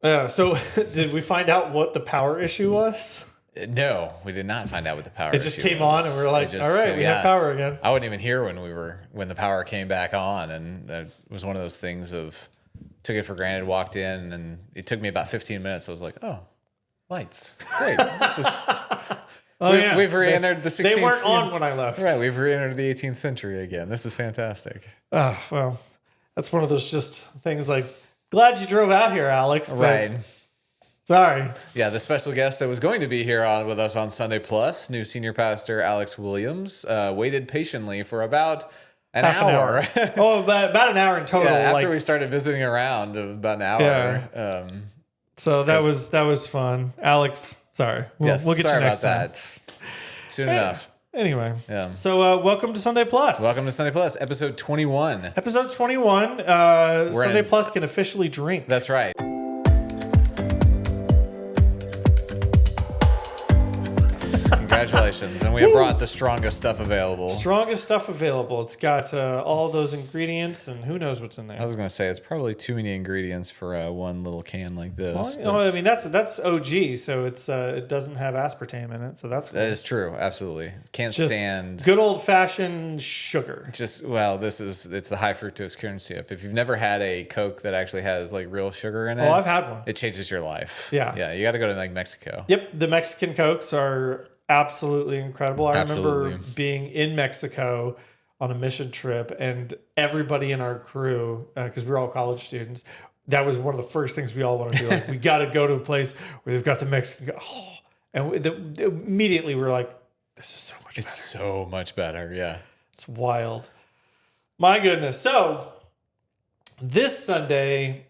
So did we find out what the power issue was? No, we did not find out what the power. It just issue came was. on, and we were like, It just- "All right, we have power again." I wasn't even here when the power came back on, and it was one of those things of took it for granted. Walked in, and it took me about 15 minutes. I was like, "Oh, lights, great! This is." We've re-entered the 16th. They weren't on when I left. Right, we've re-entered the 18th century again. This is fantastic. Well, that's one of those just things like, glad you drove out here, Alex. But Right. Sorry. Yeah, the special guest that was going to be here with us on Sunday Plus, new senior pastor Alex Williams, waited patiently for about an hour. About an hour in total. Yeah, after we started visiting around, about an hour. Yeah. So that was fun. Alex, sorry. We'll get you next time. That. Soon enough. Anyway. Yeah. So welcome to Sunday Plus. Welcome to Sunday Plus, episode 21. Episode 21. Sunday Plus can officially drink. That's right. Congratulations. And we have brought the strongest stuff available. Strongest stuff available. It's got all those ingredients, and who knows what's in there. I was going to say, it's probably too many ingredients for one little can like this. Well, I mean, that's OG, so it doesn't have aspartame in it, so that's cool. That is true. Absolutely. Can't stand... good old-fashioned sugar. It's the high fructose corn syrup. If you've never had a Coke that actually has like real sugar in it... Oh, I've had one. It changes your life. Yeah. Yeah, you got to go to like Mexico. Yep, the Mexican Cokes are absolutely incredible. I remember being in Mexico on a mission trip, and everybody in our crew, because we were all college students, that was one of the first things we all want to do. Like, we got to go to a place where they've got the Mexican. Immediately we were like, "This is so much better." It's so much better. Yeah, it's wild. My goodness. So this Sunday,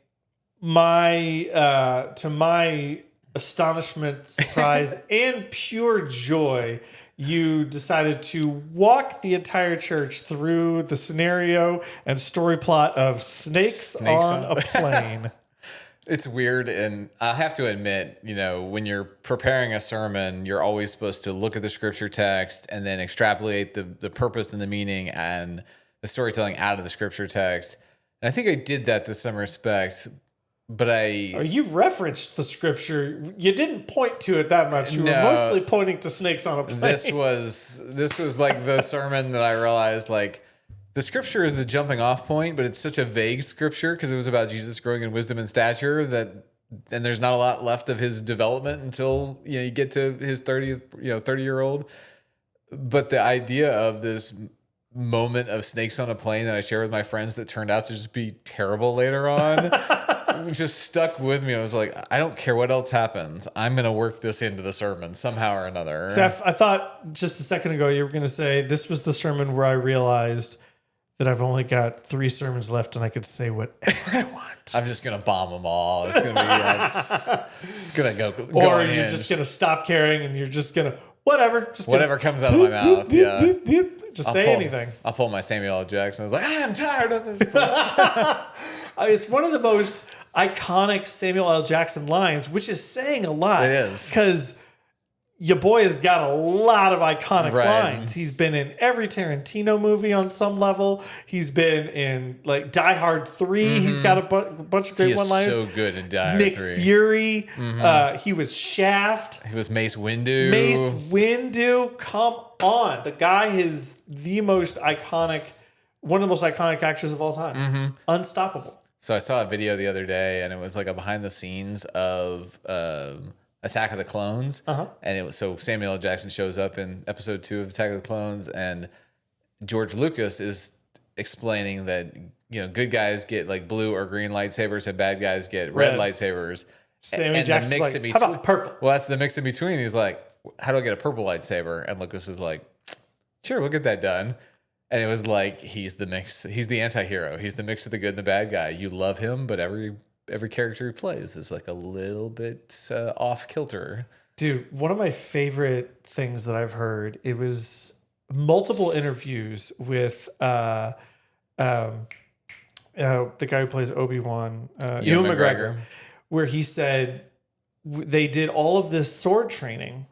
to my astonishment, surprise, and pure joy, you decided to walk the entire church through the scenario and story plot of Snakes on a Plane. It's weird, and I have to admit, when you're preparing a sermon, you're always supposed to look at the scripture text and then extrapolate the purpose and the meaning and the storytelling out of the scripture text. And I think I did that to some respect. But you referenced the scripture. You didn't point to it that much. You were mostly pointing to snakes on a plane. This was like the sermon that I realized, like, the scripture is the jumping off point, but it's such a vague scripture because it was about Jesus growing in wisdom and stature and there's not a lot left of his development until you get to his 30-year-old. But the idea of this moment of snakes on a plane that I share with my friends that turned out to just be terrible later on just stuck with me. I was like, I don't care what else happens. I'm going to work this into the sermon somehow or another. So I thought just a second ago you were going to say this was the sermon where I realized that I've only got 3 sermons left and I could say whatever I want. I'm just going to bomb them all. It's going to be it's going to go or you're just going to stop caring and you're just going to whatever comes out of my mouth. Just say anything. I'll pull my Samuel L. Jackson. I was like, I'm tired of this. It's one of the most iconic Samuel L. Jackson lines, which is saying a lot. It is. Because your boy has got a lot of iconic lines. He's been in every Tarantino movie on some level. He's been in like Die Hard 3. Mm-hmm. He's got a bunch of great one-liners. So good in Die Hard 3. Nick Fury. Mm-hmm. He was Shaft. He was Mace Windu. Come on. The guy is one of the most iconic actors of all time. Mm-hmm. Unstoppable. So I saw a video the other day, and it was like a behind the scenes of Attack of the Clones. Uh-huh. And so Samuel L. Jackson shows up in episode 2 of Attack of the Clones, and George Lucas is explaining that good guys get like blue or green lightsabers, and bad guys get red lightsabers. Samuel Jackson's like, how about purple? Well, that's the mix in between. He's like, how do I get a purple lightsaber? And Lucas is like, sure, we'll get that done. And it was like, he's the mix. He's the anti-hero. He's the mix of the good and the bad guy. You love him, but every character he plays is like a little bit off kilter. Dude, one of my favorite things that I've heard, it was multiple interviews with the guy who plays Obi-Wan, Ewan McGregor, where he said they did all of this sword training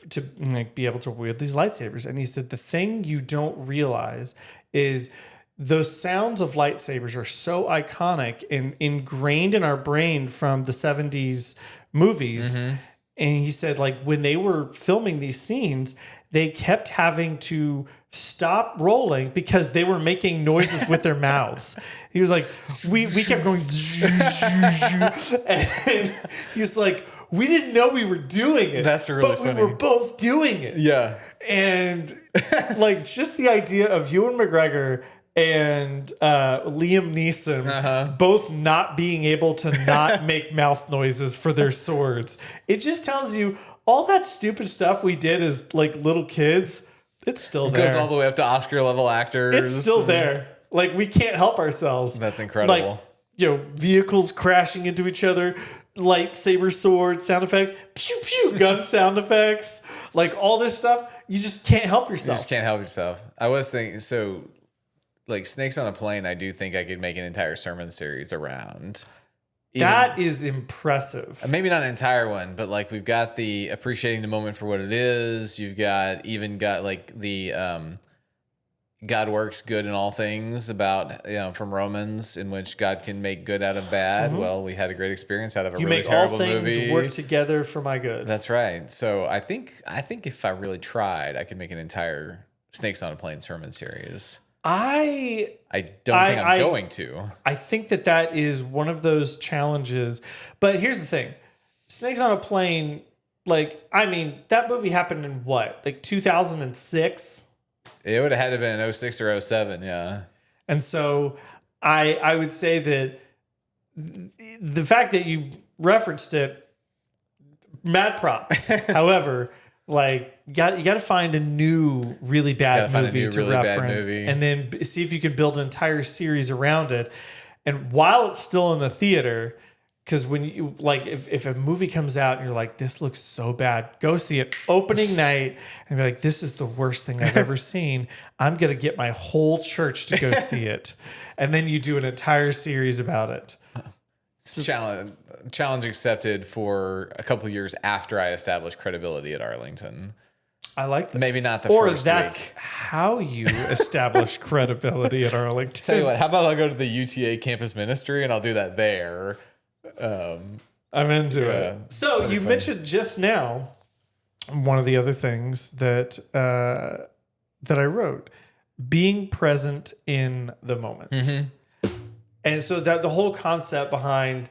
to be able to wield these lightsabers. And he said, the thing you don't realize is those sounds of lightsabers are so iconic and ingrained in our brain from the 70s movies. And he said, like, when they were filming these scenes, they kept having to stop rolling because they were making noises with their mouths. He was like, we kept going, and he's like, we didn't know we were doing it. That's really funny. But we were both doing it. Yeah. And like, just the idea of Ewan McGregor and Liam Neeson both not being able to not make mouth noises for their swords. It just tells you all that stupid stuff we did as like little kids, it's still there. It goes all the way up to Oscar level actors. It's still there. Like, we can't help ourselves. That's incredible. Like, vehicles crashing into each other, lightsaber sword sound effects, pew pew gun sound effects, like all this stuff. You just can't help yourself. You just can't help yourself. I was thinking, so like Snakes on a Plane, I do think I could make an entire sermon series around. That is impressive. Maybe not an entire one, but like we've got the appreciating the moment for what it is. You've got like the God works good in all things about, from Romans, in which God can make good out of bad. Well, we had a great experience out of a really terrible movie. You make all things work together for my good. That's right. So I think if I really tried, I could make an entire Snakes on a Plane sermon series. I don't think I'm going to. I think that is one of those challenges. But here's the thing. Snakes on a Plane, like, I mean, that movie happened in what? Like 2006? It would have had to have been in 06 or 07, yeah. And so I would say that the fact that you referenced it, mad props. However, like, you got to find a new really bad movie to reference, and then see if you can build an entire series around it. And while it's still in the theater, because when you like, if a movie comes out and you're like, this looks so bad, go see it opening night and be like, this is the worst thing I've ever seen. I'm gonna get my whole church to go see it, and then you do an entire series about it. Challenge accepted for a couple of years after I established credibility at Arlington. I like this. Maybe not the first week. Or that's how you establish credibility at Arlington. Tell you what, how about I'll go to the UTA campus ministry and I'll do that there. I'm into it. So you mentioned just now one of the other things that I wrote, being present in the moment. And so that the whole concept behind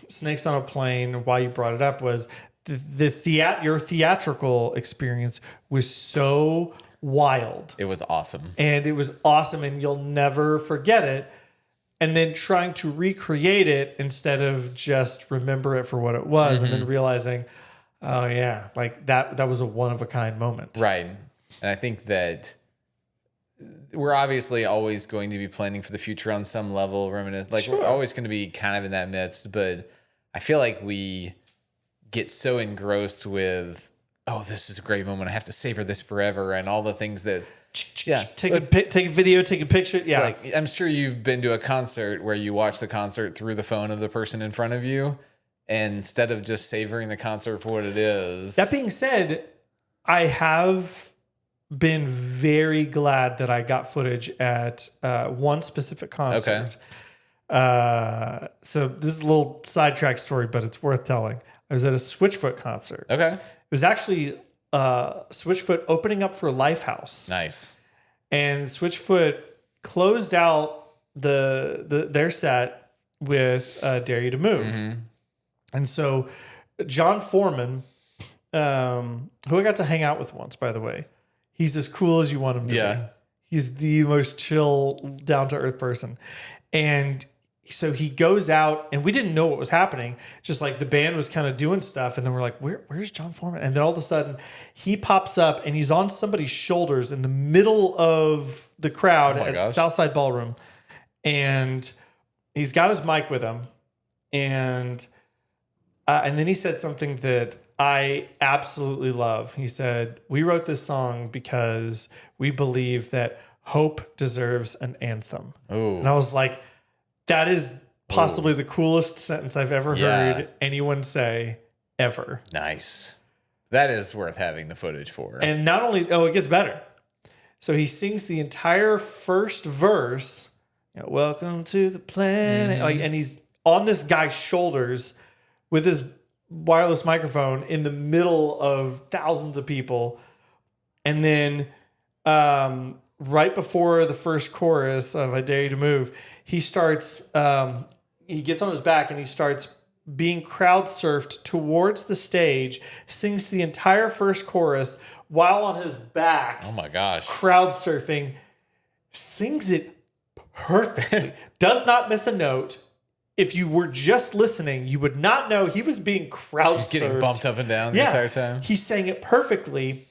Snakes on a Plane, why you brought it up, was your theatrical experience was so wild. It was awesome. And you'll never forget it. And then trying to recreate it instead of just remember it for what it was, and then realizing, oh yeah, like that was a one-of-a-kind moment. Right. And I think that we're obviously always going to be planning for the future on some level, we're always going to be kind of in that midst, but I feel like we get so engrossed with, oh, this is a great moment, I have to savor this forever, and all the things that take a video, take a picture. Yeah. Like, I'm sure you've been to a concert where you watch the concert through the phone of the person in front of you, and instead of just savoring the concert for what it is. That being said, I have been very glad that I got footage at one specific concert. Okay. So this is a little sidetrack story, but it's worth telling. I was at a Switchfoot concert. Okay. It was actually Switchfoot opening up for Lifehouse. Nice. And Switchfoot closed out their set with Dare You to Move. And so John Foreman, who I got to hang out with once, by the way, he's as cool as you want him to be. He's the most chill, down-to-earth person. And so he goes out, and we didn't know what was happening. Just like the band was kind of doing stuff, and then we're like, where's John Foreman? And then all of a sudden, he pops up, and he's on somebody's shoulders in the middle of the crowd at Southside Ballroom. And he's got his mic with him. And then he said something that I absolutely love. He said, we wrote this song because we believe that hope deserves an anthem. Ooh. And I was like, that is possibly the coolest sentence I've ever heard anyone say ever. Nice. That is worth having the footage for. And not only, it gets better. So he sings the entire first verse, welcome to the planet. And he's on this guy's shoulders with his wireless microphone in the middle of thousands of people. And then right before the first chorus of I Dare You to Move, he starts, he gets on his back and he starts being crowd surfed towards the stage, sings the entire first chorus while on his back. Oh my gosh. Crowd surfing, sings it perfectly, does not miss a note. If you were just listening, you would not know he was being crowd surfed. He's getting bumped up and down the entire time. He sang it perfectly.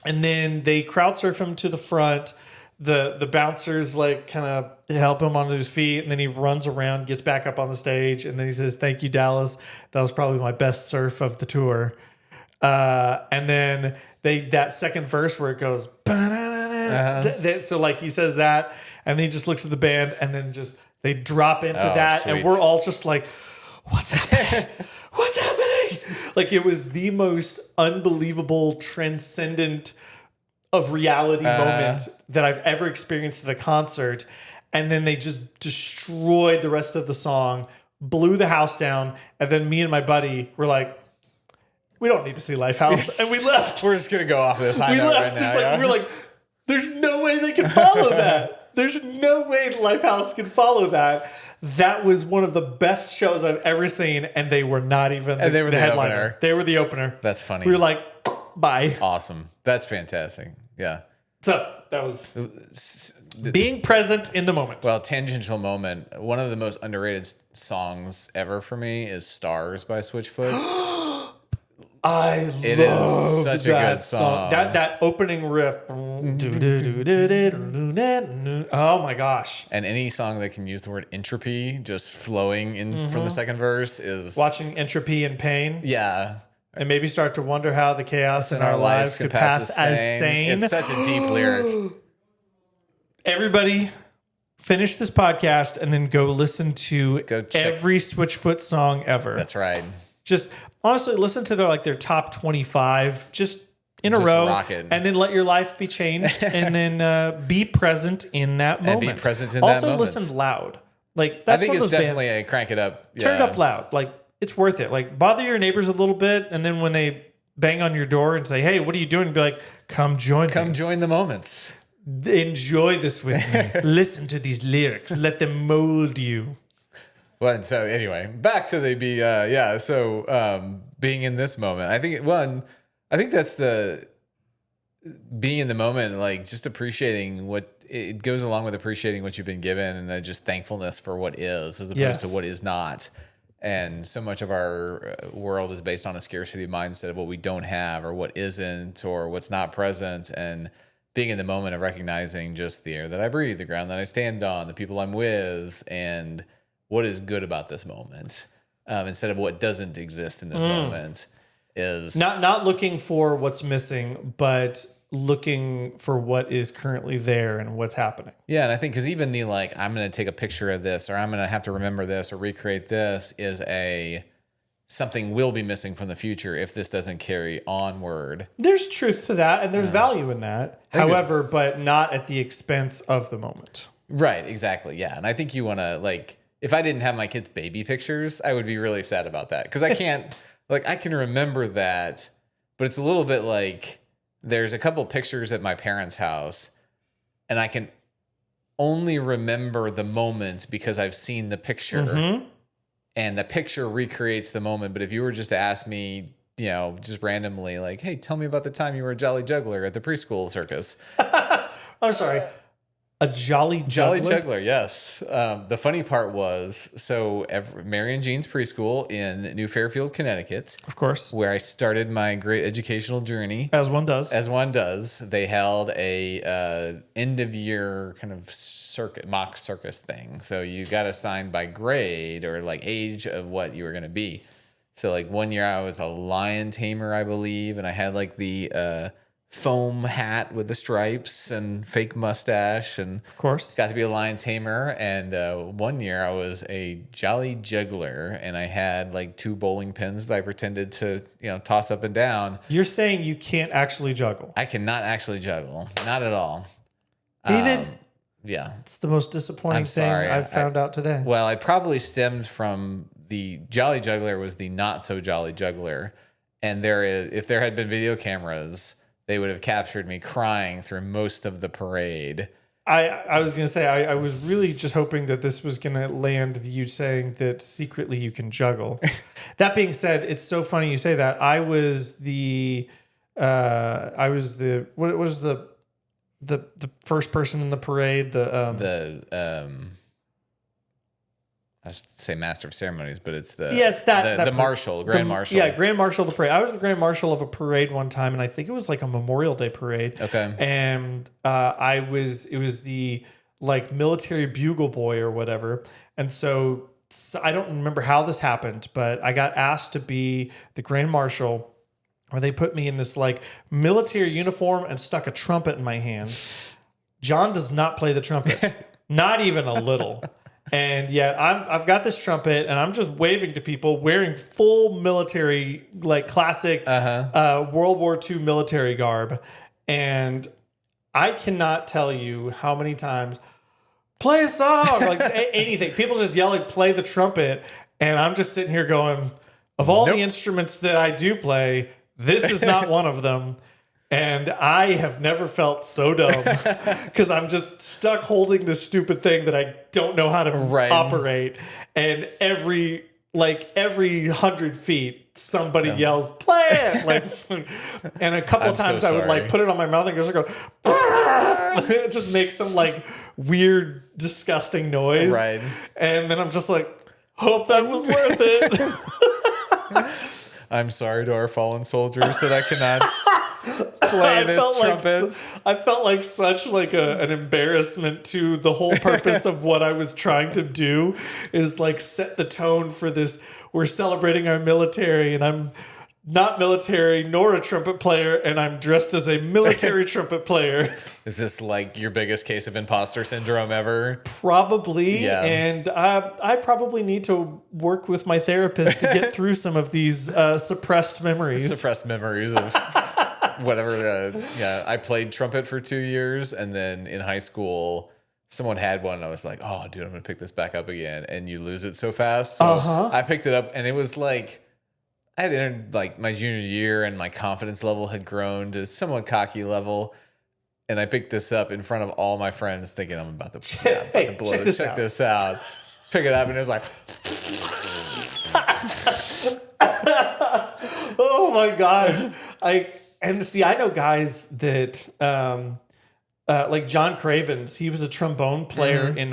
And then they crowd surf him to the front. The bouncers like kind of help him onto his feet. And then he runs around, gets back up on the stage. And then he says, "Thank you, Dallas. That was probably my best surf of the tour." And then that second verse where it goes, so like he says that. And then he just looks at the band and then just... They drop into that, sweet. And we're all just like, what's happening? What's happening? Like, it was the most unbelievable, transcendent of reality moment that I've ever experienced at a concert. And then they just destroyed the rest of the song, blew the house down. And then me and my buddy were like, we don't need to see Lifehouse. And we left. We're just going to go off this high note right now. We're like, there's no way they can follow that. There's no way Lifehouse can follow that. That was one of the best shows I've ever seen, and they were not even the headliner. Opener. They were the opener. That's funny. We were like, bye. Awesome. That's fantastic. Yeah. So that was being present in the moment. Well, tangential moment. One of the most underrated songs ever for me is "Stars" by Switchfoot. It is such a good song. That opening riff. Oh my gosh. And any song that can use the word entropy just flowing in from the second verse is... Watching Entropy and Pain. Yeah. And maybe start to wonder how the chaos in our lives could pass as sane. It's such a deep lyric. Everybody, finish this podcast and then go listen to every Switchfoot song ever. That's right. Just honestly listen to their top 25 just in a row, rock it. And then let your life be changed, and then be present in that moment. And be present in that moment. Also listen loud. Like that's I think one of it's those definitely bands, a crank it up. Yeah. Turn it up loud. Like it's worth it. Like bother your neighbors a little bit, and then when they bang on your door and say, "Hey, what are you doing?" Be like, "Come join the moments. Enjoy this with me. Listen to these lyrics. Let them mold you." Well, and so anyway, back to the being in this moment. I think that's the being in the moment, like just appreciating what it goes along with appreciating what you've been given, and just thankfulness for what is as opposed to what is not. And so much of our world is based on a scarcity mindset of what we don't have or what isn't or what's not present. And being in the moment of recognizing just the air that I breathe, the ground that I stand on, the people I'm with, and what is good about this moment, instead of what doesn't exist in this moment, is not looking for what's missing, but looking for what is currently there and what's happening. Yeah, and I think because even the I'm going to take a picture of this, or I'm going to have to remember this or recreate this, is something will be missing from the future if this doesn't carry onward. There's truth to that, and there's value in that. However, but not at the expense of the moment. Right, exactly, yeah. And I think you want to, if I didn't have my kids' baby pictures, I would be really sad about that. Because I can't, I can remember that, but it's a little bit like there's a couple pictures at my parents' house, and I can only remember the moment because I've seen the picture, and the picture recreates the moment. But if you were just to ask me, just randomly, hey, tell me about the time you were a jolly juggler at the preschool circus. I'm sorry. A jolly juggler? Jolly juggler, yes. The funny part was, Mary and Jean's preschool in New Fairfield, Connecticut. Of course. Where I started my great educational journey. As one does. They held a end of year kind of mock circus thing. So you got assigned by grade or age of what you were going to be. So 1 year I was a lion tamer, I believe. And I had the foam hat with the stripes and fake mustache, and Of course. got to be a lion tamer. And one year I was a jolly juggler, and I had like 2 bowling pins that I pretended to, toss up and down. You're saying you can't actually juggle. I cannot actually juggle, not at all. David, Yeah, it's the most disappointing thing I've found out today. Well, I probably stemmed from the jolly juggler was the not so jolly juggler, and if there had been video cameras, they would have captured me crying through most of the parade. I was going to say, I was really just hoping that this was going to land you saying that secretly you can juggle. That being said, it's so funny you say that. What was the first person in the parade? I should say master of ceremonies, but it's the marshal, grand marshal. Yeah, grand marshal of the parade. I was the grand marshal of a parade one time, and I think it was like a Memorial Day parade. Okay. And it was the like military bugle boy or whatever. And so I don't remember how this happened, but I got asked to be the grand marshal, where they put me in this like military uniform and stuck a trumpet in my hand. John does not play the trumpet, not even a little. And yet I've got this trumpet and I'm just waving to people wearing full military, like classic World War II military garb. And I cannot tell you how many times, play a song, like anything. People just yelling, play the trumpet. And I'm just sitting here going, of all the instruments that I do play, this is not one of them. And I have never felt so dumb because I'm just stuck holding this stupid thing that I don't know how to operate. And every 100 feet, somebody yells, play it. And a couple of times I would put it on my mouth and just go, it just makes some weird, disgusting noise. Right. And then I'm just like, hope that was worth it. I'm sorry to our fallen soldiers that I cannot play this trumpet. I felt like such an embarrassment to the whole purpose of what I was trying to do is set the tone for this. We're celebrating our military, and I'm not military nor a trumpet player, and I'm dressed as a military trumpet player. Is this your biggest case of imposter syndrome ever? Probably. Yeah. And I probably need to work with my therapist to get through some of these suppressed memories. Suppressed memories of whatever. I played trumpet for 2 years, and then in high school, someone had one, and I was like, oh, dude, I'm going to pick this back up again. And you lose it so fast. So I picked it up, and it was I had entered my junior year, and my confidence level had grown to somewhat cocky level. And I picked this up in front of all my friends thinking I'm about to blow it. Check this out. Pick it up, and it was like... Oh, my gosh. I know guys that... John Cravens, he was a trombone player in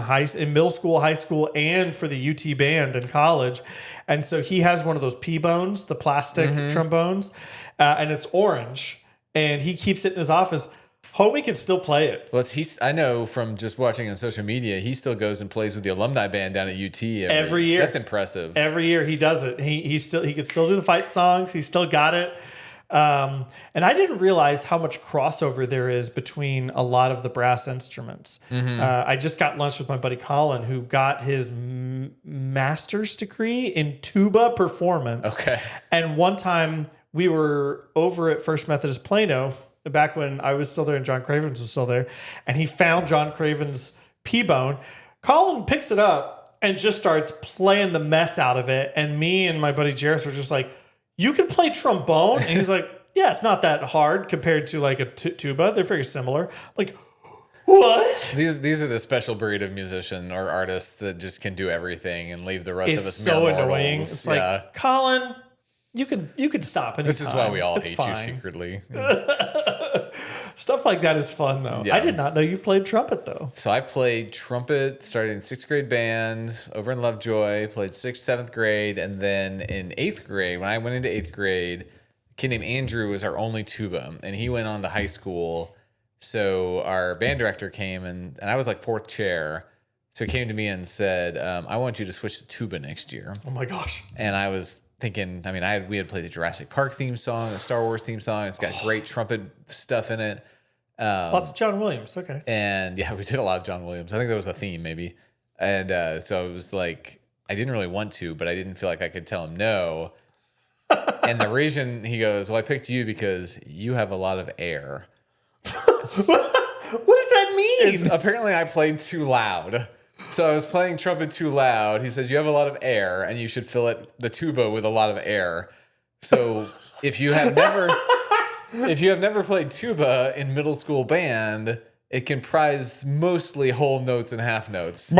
middle school, high school, and for the UT band in college. And so he has one of those P-bones, the plastic trombones, and it's orange. And he keeps it in his office. Homie can still play it. Well, I know from just watching on social media, he still goes and plays with the alumni band down at UT every year. That's impressive. Every year he does it. He can still do the fight songs. He's still got it. And I didn't realize how much crossover there is between a lot of the brass instruments. I just got lunch with my buddy Colin, who got his master's degree in tuba performance. Okay. And one time we were over at First Methodist Plano, back when I was still there and John Cravens was still there, and he found John Cravens' P-bone. Colin picks it up and just starts playing the mess out of it. And me and my buddy Jairus were just like, you can play trombone? And he's like, yeah, it's not that hard compared to a tuba. They're very similar. I'm like, what? These are the special breed of musician or artist that just can do everything and leave the rest of us mere mortals. It's so annoying. It's like, Colin, you could stop anytime. This is why we all hate you secretly. Stuff like that is fun, though. Yeah. I did not know you played trumpet, though. So I played trumpet, started in 6th grade band over in Lovejoy, played 6th, 7th grade, and then in 8th grade, when I went into 8th grade, a kid named Andrew was our only tuba, and he went on to high school. So our band director came, and I was 4th chair. So he came to me and said, I want you to switch to tuba next year. Oh, my gosh. And I was thinking, I mean, we had played the Jurassic Park theme song, the Star Wars theme song. It's got great trumpet stuff in it. Lots of John Williams. Okay. And yeah, we did a lot of John Williams. I think that was the theme maybe. And so it was like, I didn't really want to, but I didn't feel like I could tell him no. And the reason he goes, well, I picked you because you have a lot of air. What does that mean? Apparently I played too loud. So I was playing trumpet too loud. He says, you have a lot of air and you should fill the tuba with a lot of air. So if you have never played tuba in middle school band, it comprised mostly whole notes and half notes. So,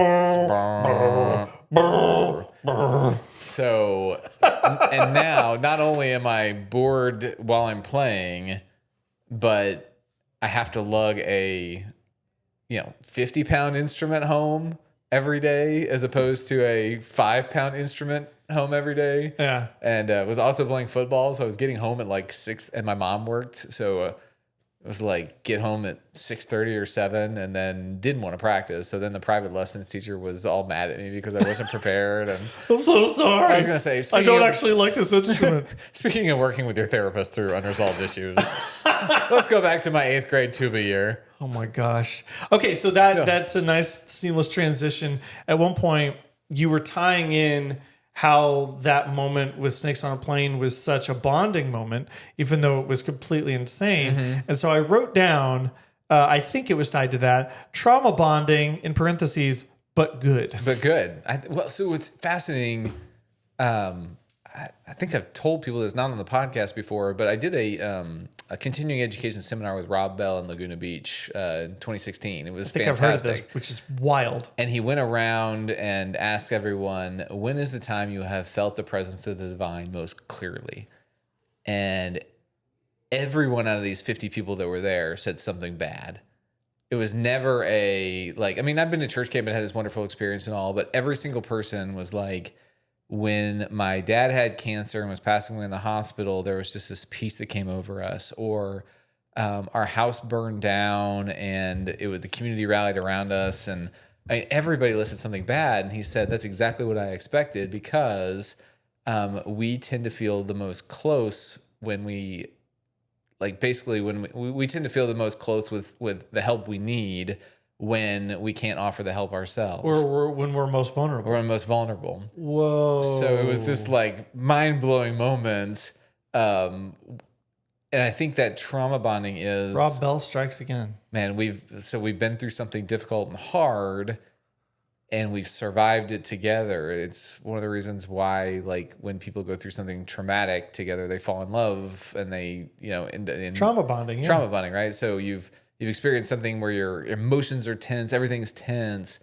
and now not only am I bored while I'm playing, but I have to lug a 50-pound instrument home every day as opposed to a 5-pound instrument home every day. Yeah. And was also playing football. So I was getting home at like 6 and my mom worked. So it was like get home at 6:30 or 7 and then didn't want to practice. So then the private lessons teacher was all mad at me because I wasn't prepared. And I'm so sorry. I was going to say, I don't actually like this instrument. Speaking of working with your therapist through unresolved issues, let's go back to my 8th grade tuba year. Oh my gosh. Okay, so that's a nice seamless transition. At one point, you were tying in how that moment with Snakes on a Plane was such a bonding moment, even though it was completely insane. Mm-hmm. And so I wrote down, I think it was tied to that, trauma bonding, in parentheses, but good. But good. So it's fascinating. I think I've told people this, not on the podcast before, but I did a continuing education seminar with Rob Bell in Laguna Beach in 2016. It was fantastic. I've heard of this, which is wild. And he went around and asked everyone, when is the time you have felt the presence of the divine most clearly? And everyone out of these 50 people that were there said something bad. It was never I've been to church camp and had this wonderful experience and all, but every single person was like, when my dad had cancer and was passing away in the hospital, there was just this peace that came over us. Or our house burned down and the community rallied around us. And everybody listed something bad. And he said, that's exactly what I expected, because we tend to feel the most close when we tend to feel the most close with the help we need when we can't offer the help ourselves. Or when we're most vulnerable. Or when most vulnerable. Whoa. So it was this like mind-blowing moment. And I think that trauma bonding is... Rob Bell strikes again. Man, we've been through something difficult and hard, and we've survived it together. It's one of the reasons why, like, when people go through something traumatic together, they fall in love and they, in trauma bonding. Yeah. Trauma bonding, right? So you've experienced something where your emotions are tense, everything's tense,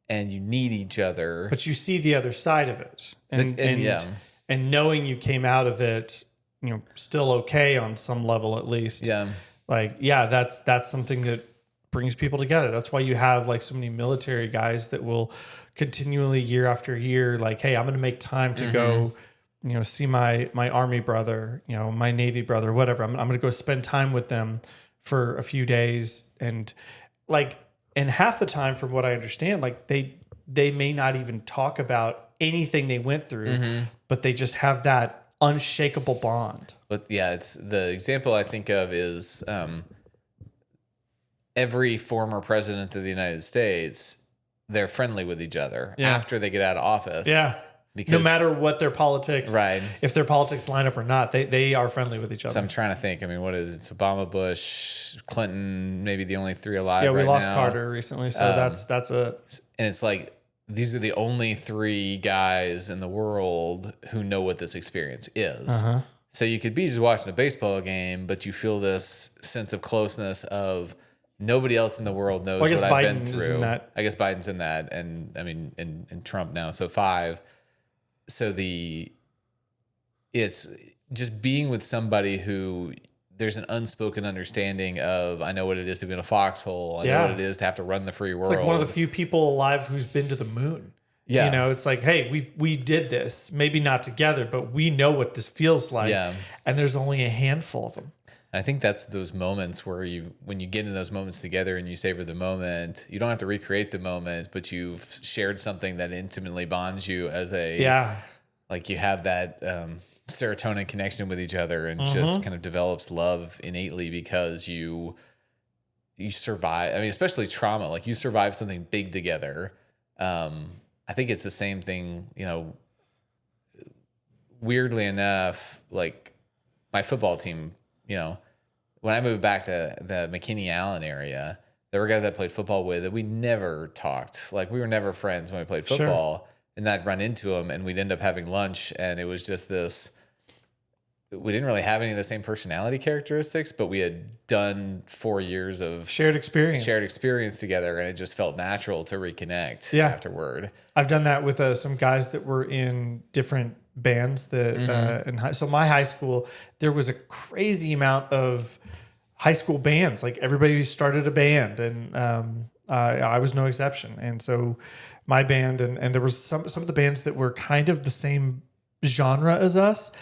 and you need each other. But you see the other side of it. And knowing you came out of it, still okay on some level at least. Yeah. That's something that brings people together. That's why you have like so many military guys that will continually year after year, like, hey, I'm going to make time to go, see my Army brother, my Navy brother, whatever. I'm going to go spend time with them for a few days. And half the time, from what I understand, like they may not even talk about anything they went through, but they just have that unshakable bond. But yeah, it's the example I think of is every former president of the United States, they're friendly with each other after they get out of office. Yeah. Because no matter what their politics, right? If their politics line up or not, they are friendly with each other. So I'm trying to think. I mean, what is it? It's Obama, Bush, Clinton, maybe the only 3 alive. Yeah, we lost now. Carter recently, so that's a. And it's like these are the only 3 guys in the world who know what this experience is. Uh-huh. So you could be just watching a baseball game, but you feel this sense of closeness of nobody else in the world knows what I've been through. I guess Biden's in that, and I mean, and Trump now, so 5. So it's just being with somebody who there's an unspoken understanding of, I know what it is to be in a foxhole. I know what it is to have to run the free world. It's like one of the few people alive who's been to the moon. Yeah. It's like, hey, we did this, maybe not together, but we know what this feels like. Yeah. And there's only a handful of them. And I think that's those moments where when you get in those moments together and you savor the moment, you don't have to recreate the moment, but you've shared something that intimately bonds you as a like you have that serotonin connection with each other, and just kind of develops love innately because you survive. I mean, especially trauma, like you survive something big together. I think it's the same thing, weirdly enough, like my football team, when I moved back to the McKinney Allen area, there were guys I played football with that we never talked. Like we were never friends when we played football. Sure. And I'd run into them and we'd end up having lunch, and it was just this. We didn't really have any of the same personality characteristics, but we had done 4 years of shared experience together, and it just felt natural to reconnect afterward. I've done that with some guys that were in different bands that so my high school, there was a crazy amount of high school bands. Like everybody started a band, and I was no exception. And so my band and there was some of the bands that were kind of the same genre as us.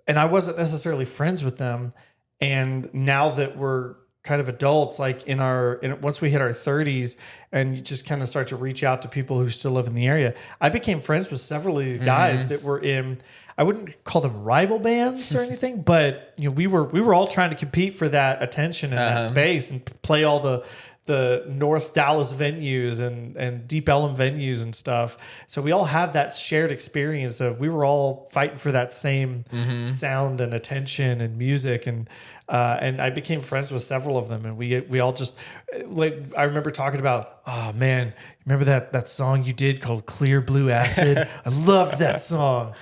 And I wasn't necessarily friends with them. And now that we're kind of adults, like once we hit our 30s and you just kind of start to reach out to people who still live in the area, I became friends with several of these guys that were in, I wouldn't call them rival bands or anything, but we were all trying to compete for that attention in that space and play all the North Dallas venues and Deep Ellum venues and stuff. So we all have that shared experience of we were all fighting for that same sound and attention and music. And I became friends with several of them. And we all just, like, I remember talking about, oh man, remember that song you did called Clear Blue Acid? I loved that song.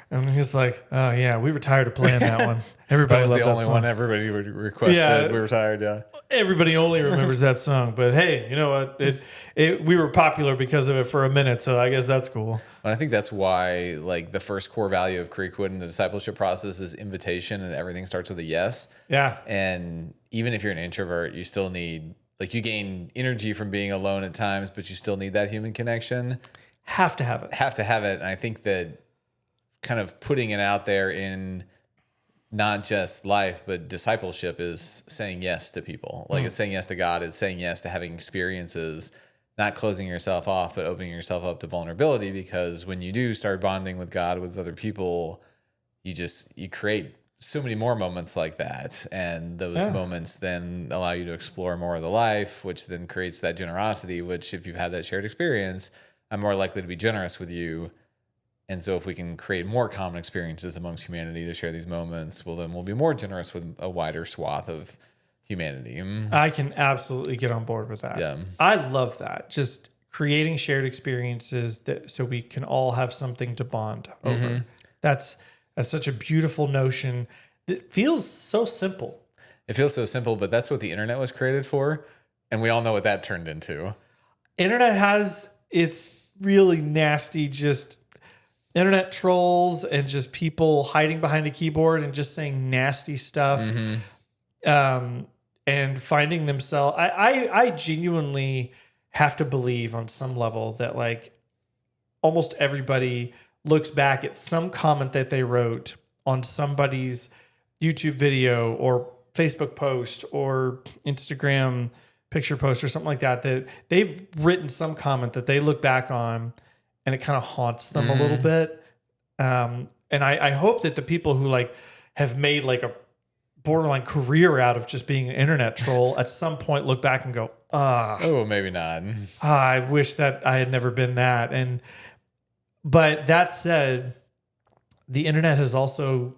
And he's like, oh yeah, we were tired of playing that one. Everybody that was loved the only song. one everybody requested. Yeah, we were tired. Yeah. Everybody only remembers that song, but hey, you know what? We were popular because of it for a minute, so I guess that's cool. And I think that's why, like, the first core value of Creekwood and the discipleship process is invitation, and everything starts with a yes. Yeah. And even if you're an introvert, you still need, like, you gain energy from being alone at times, but you still need that human connection. Have to have it. And I think that kind of putting it out there in not just life, but discipleship is saying yes to people. Like it's saying yes to God. It's saying yes to having experiences, not closing yourself off, but opening yourself up to vulnerability. Because when you do start bonding with God, with other people, you create so many more moments like that. And those moments then allow you to explore more of the life, which then creates that generosity, which if you've had that shared experience, I'm more likely to be generous with you. And so if we can create more common experiences amongst humanity to share these moments, well, then we'll be more generous with a wider swath of humanity. I can absolutely get on board with that. Yeah. I love that. Just creating shared experiences so we can all have something to bond over. That's such a beautiful notion. It feels so simple. It feels so simple, but that's what the internet was created for. And we all know what that turned into. Internet has its really nasty internet trolls and just people hiding behind a keyboard and just saying nasty stuff, and finding themselves. I genuinely have to believe on some level that like almost everybody looks back at some comment that they wrote on somebody's YouTube video or Facebook post or Instagram picture post or something like that they've written some comment that they look back on and it kind of haunts them a little bit. And I hope that the people who like have made like a borderline career out of just being an internet troll at some point look back and go, oh, maybe not. I wish that I had never been that. But that said, the internet has also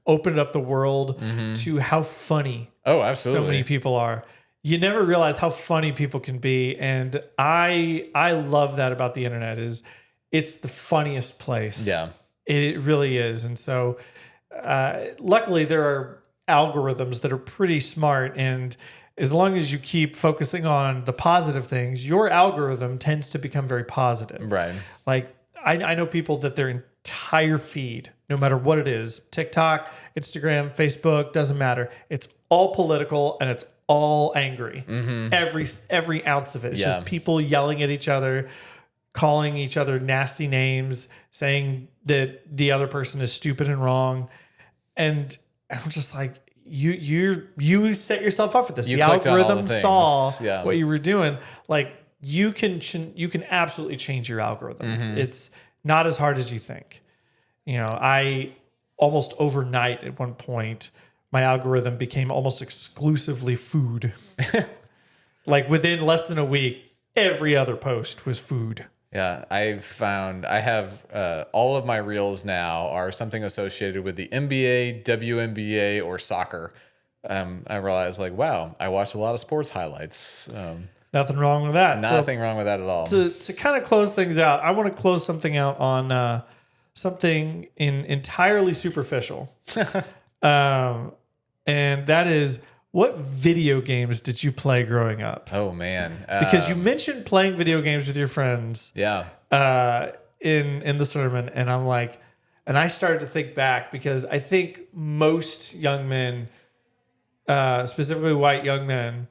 opened up the world to how funny absolutely so many people are. You never realize how funny people can be. And I love that about the internet is it's the funniest place. Yeah. It really is. And so luckily there are algorithms that are pretty smart. And as long as you keep focusing on the positive things, your algorithm tends to become very positive. Right. Like I know people that their entire feed, no matter what it is, TikTok, Instagram, Facebook, doesn't matter. It's all political and it's all angry. Every ounce of it. It's just people yelling at each other, calling each other nasty names, saying that the other person is stupid and wrong. And I'm just like, you set yourself up for this. The algorithm saw what you were doing. Like you can absolutely change your algorithms. It's not as hard as you think. I almost overnight at one point, my algorithm became almost exclusively food. Like within less than a week, every other post was food. Yeah, I have all of my reels now are something associated with the NBA, WNBA, or soccer. I realized like, wow, I watch a lot of sports highlights. Nothing wrong with that. Nothing wrong with that at all. To kind of close things out, I want to close something out on something entirely superficial. And that is, what video games did you play growing up? Oh man, Because you mentioned playing video games with your friends. Yeah. In the sermon, and I'm like, and I started to think back because I think most young men, specifically white young men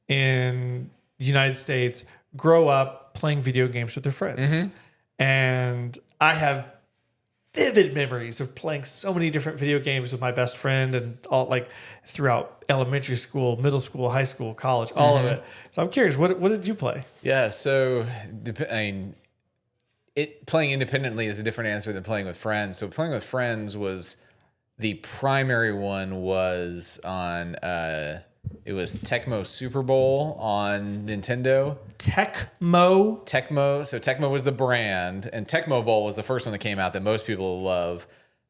in the United States, grow up playing video games with their friends. And I have vivid memories of playing so many different video games with my best friend, and all like throughout elementary school, middle school, high school, college, all of it. So I'm curious, what did you play? Yeah, so playing independently is a different answer than playing with friends. So playing with friends was the primary one was on it was Tecmo Super Bowl on Nintendo. Tecmo. So Tecmo was the brand, and Tecmo Bowl was the first one that came out that most people love.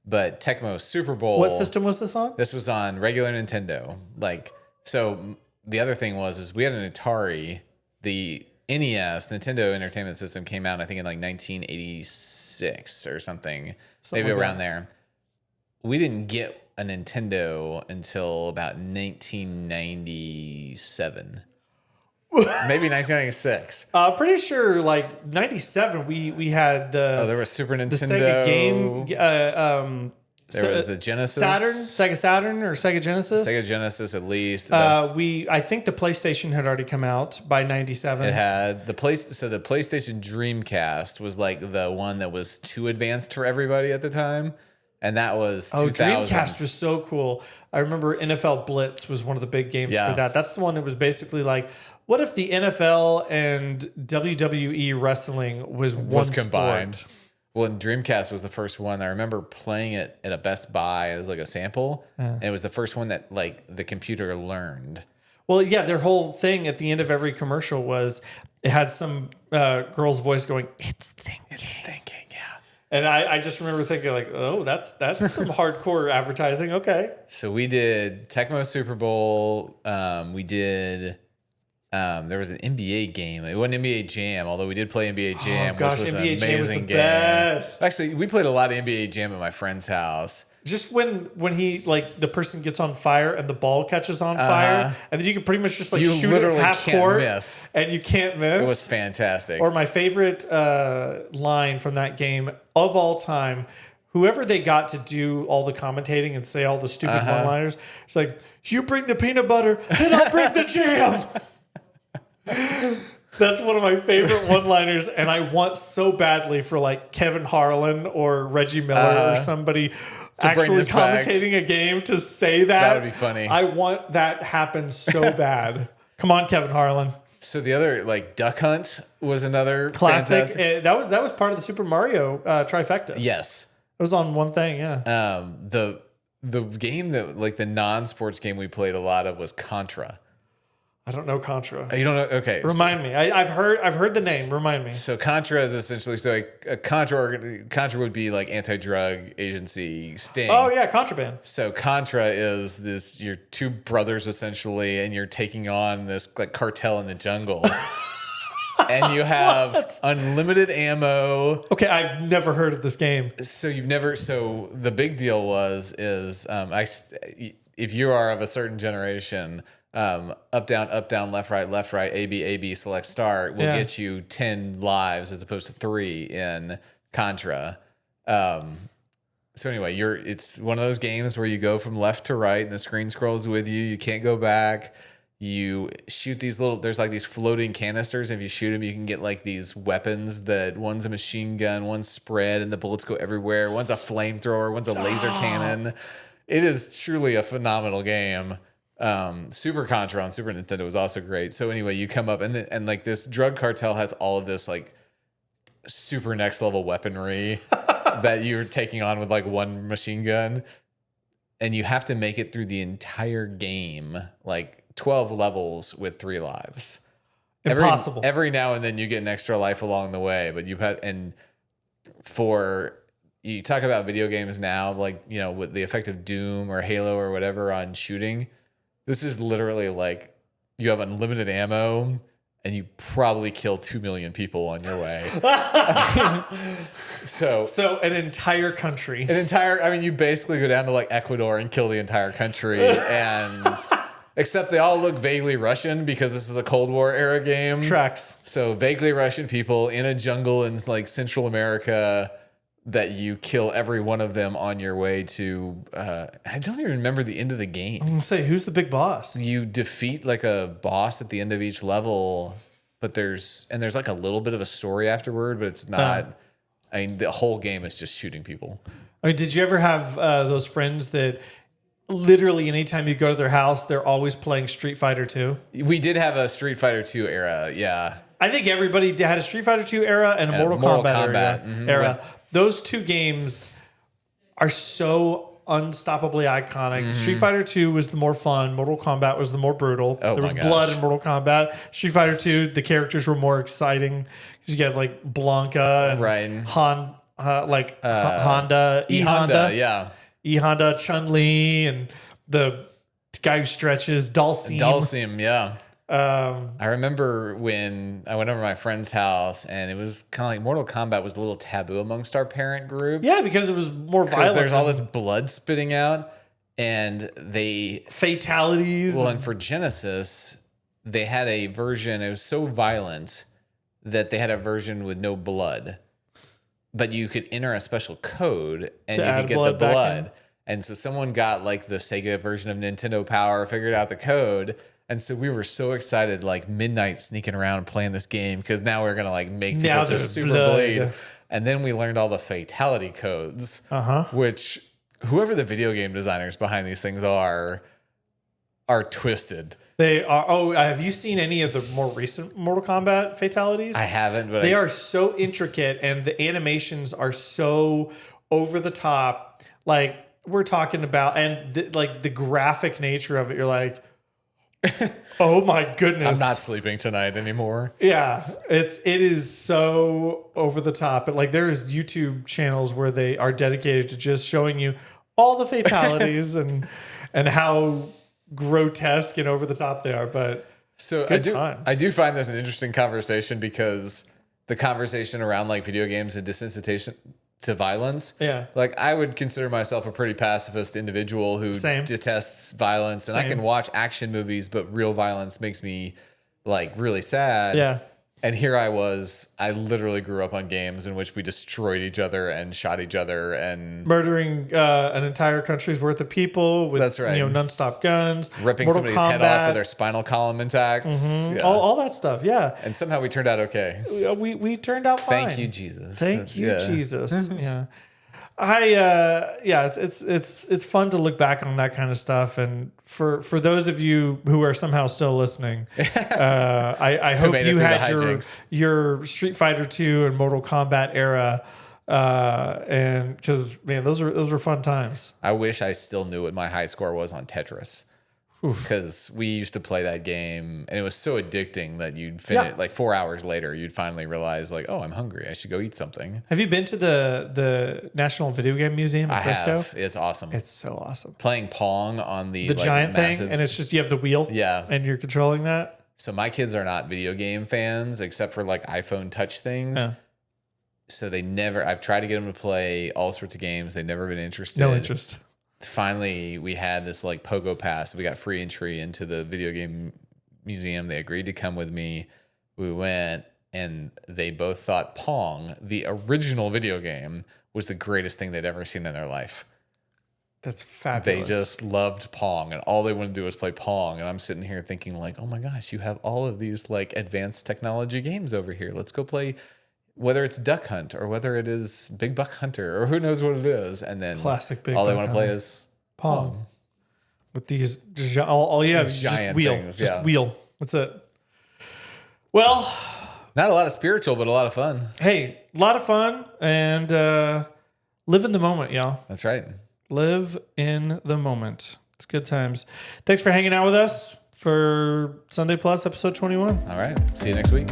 But Tecmo Super Bowl. What system was this on? This was on regular Nintendo. So the other thing is we had an Atari. The NES, Nintendo Entertainment System, came out, I think, in like 1986 or something maybe like around there. We didn't get a Nintendo until about 1997. Maybe 1996. Pretty sure like 97 we had there was Super Nintendo. The Sega game there was the Genesis. Sega Saturn or Sega Genesis? Sega Genesis at least. I think the PlayStation had already come out by 97. It had the PlayStation Dreamcast was like the one that was too advanced for everybody at the time. And that was 2000. Dreamcast was so cool. I remember NFL Blitz was one of the big games for that. That's the one that was basically like, what if the NFL and WWE wrestling was combined? Sport? Well, and Dreamcast was the first one. I remember playing it at a Best Buy as like a sample. And it was the first one that like the computer learned. Well, yeah, their whole thing at the end of every commercial was it had some girl's voice going, "It's thinking." It's thinking, yeah. And I just remember thinking like, oh, that's some hardcore advertising. Okay. So we did Tecmo Super Bowl. We did. There was an NBA game. It wasn't NBA Jam, although we did play NBA Jam. Oh gosh, which was NBA an Jam was the amazing game. Best. Actually, we played a lot of NBA Jam at my friend's house. Just when he like the person gets on fire and the ball catches on fire, and then you can pretty much just like shoot it half court, and you can't miss. It was fantastic. Or my favorite line from that game of all time, whoever they got to do all the commentating and say all the stupid one-liners, it's like, you bring the peanut butter and I'll bring the jam. That's one of my favorite one-liners, and I want so badly for like Kevin Harlan or Reggie Miller or somebody actually commentating a game to say that. That would be funny. I want that happen so bad. Come on, Kevin Harlan. So the other like Duck Hunt was another classic. That was part of the Super Mario trifecta. Yes, it was on one thing. Yeah. The game that like the non-sports game we played a lot of was Contra. I don't know Contra. You don't know? Okay. Remind me. I've heard the name. Remind me. So Contra is essentially a Contra would be like anti-drug agency sting. Oh yeah, contraband. So Contra is this your two brothers essentially, and you're taking on this like cartel in the jungle. And you have unlimited ammo. Okay, I've never heard of this game. So the big deal is if you are of a certain generation, up, down, left, right, A, B, select start will get you 10 lives as opposed to 3 in Contra. So anyway, it's one of those games where you go from left to right and the screen scrolls with you. You can't go back. You shoot there's like these floating canisters. If you shoot them, you can get like these weapons that one's a machine gun, one's spread, and the bullets go everywhere. One's a flamethrower, one's a laser cannon. It is truly a phenomenal game. Super Contra on Super Nintendo was also great. So anyway, you come up and like this drug cartel has all of this like super next level weaponry. that you're taking on with like one machine gun, and you have to make it through the entire game, like 12 levels with 3 lives. Impossible. Every now and then you get an extra life along the way, but you've had, and for, you talk about video games now, like, you know, with the effect of Doom or Halo or whatever on shooting, this is literally like you have unlimited ammo and you probably kill 2 million people on your way. So an entire country. I mean, you basically go down to like Ecuador and kill the entire country. And except they all look vaguely Russian because this is a Cold War era game. Tracks. So vaguely Russian people in a jungle in like Central America that you kill every one of them on your way to, I don't even remember the end of the game. I'm going to say, who's the big boss? You defeat like a boss at the end of each level, but there's like a little bit of a story afterward, but it's not, I mean, the whole game is just shooting people. I mean, did you ever have those friends that literally anytime you go to their house, they're always playing Street Fighter 2? We did have a Street Fighter 2 era, yeah. I think everybody had a Street Fighter 2 era and a Mortal Kombat era. Those two games are so unstoppably iconic. Street Fighter 2 was the more fun. Mortal Kombat was the more brutal. There was blood in Mortal Kombat. Street Fighter 2, the characters were more exciting because you had like Blanca and Honda, E-Honda, yeah. E-Honda, Chun-Li, and the guy who stretches, Dhalsim. Dhalsim, yeah. I remember when I went over to my friend's house and it was kind of like Mortal Kombat was a little taboo amongst our parent group. Yeah, because it was more violent. There's all this blood spitting out and fatalities. Well, and for Genesis, they had a version, it was so violent that they had a version with no blood. But you could enter a special code and you could get the blood. And so someone got like the Sega version of Nintendo Power, figured out the code. And so we were so excited, like midnight sneaking around playing this game because now we're going to like make people just super bleed. And then we learned all the fatality codes, which whoever the video game designers behind these things are twisted. They are. Oh, have you seen any of the more recent Mortal Kombat fatalities? I haven't, but they are so intricate and the animations are so over the top. Like we're talking about, and like the graphic nature of it, you're like, oh my goodness. I'm not sleeping tonight anymore. Yeah. It is so over the top. But like there's YouTube channels where they are dedicated to just showing you all the fatalities and how grotesque and over the top they are. But so I do find this an interesting conversation because the conversation around like video games and desensitization to violence. Yeah. Like I would consider myself a pretty pacifist individual who detests violence. And I can watch action movies, but real violence makes me like really sad. Yeah. And here I literally grew up on games in which we destroyed each other and shot each other and murdering an entire country's worth of people with nonstop guns, ripping somebody's head off with their spinal column intact. Yeah. All that stuff. Yeah. And somehow we turned out okay. We turned out fine. Thank you, Jesus. Thank you, Jesus. Yeah. It's fun to look back on that kind of stuff, and for those of you who are somehow still listening, I hope you had your Street Fighter 2 and Mortal Kombat era, and because man, those were fun times. I wish I still knew what my high score was on Tetris. Because we used to play that game and it was so addicting that you'd finish like 4 hours later, you'd finally realize like, oh, I'm hungry. I should go eat something. Have you been to the National Video Game Museum in Frisco? Have. It's awesome. It's so awesome. Playing Pong on the giant thing, and it's just you have the wheel, and you're controlling that. So my kids are not video game fans except for like iPhone touch things. So I've tried to get them to play all sorts of games. They've never been interested. No interest. Finally, we had this like Pogo Pass. We got free entry into the video game museum. They agreed to come with me. We went, and they both thought Pong, the original video game, was the greatest thing they'd ever seen in their life. That's fabulous. They just loved Pong, and all they wanted to do was play Pong. And I'm sitting here thinking like, oh my gosh, you have all of these like advanced technology games over here. Let's go play, whether it's Duck Hunt or whether it is Big Buck Hunter or who knows what it is. And then classic Big all they want to play is Pong. With these, all you have is giant just wheel. things, just wheel. That's it. Well, not a lot of spiritual, but a lot of fun. Hey, a lot of fun. And live in the moment, y'all. That's right. Live in the moment. It's good times. Thanks for hanging out with us for Sunday Plus episode 21. All right. See you next week.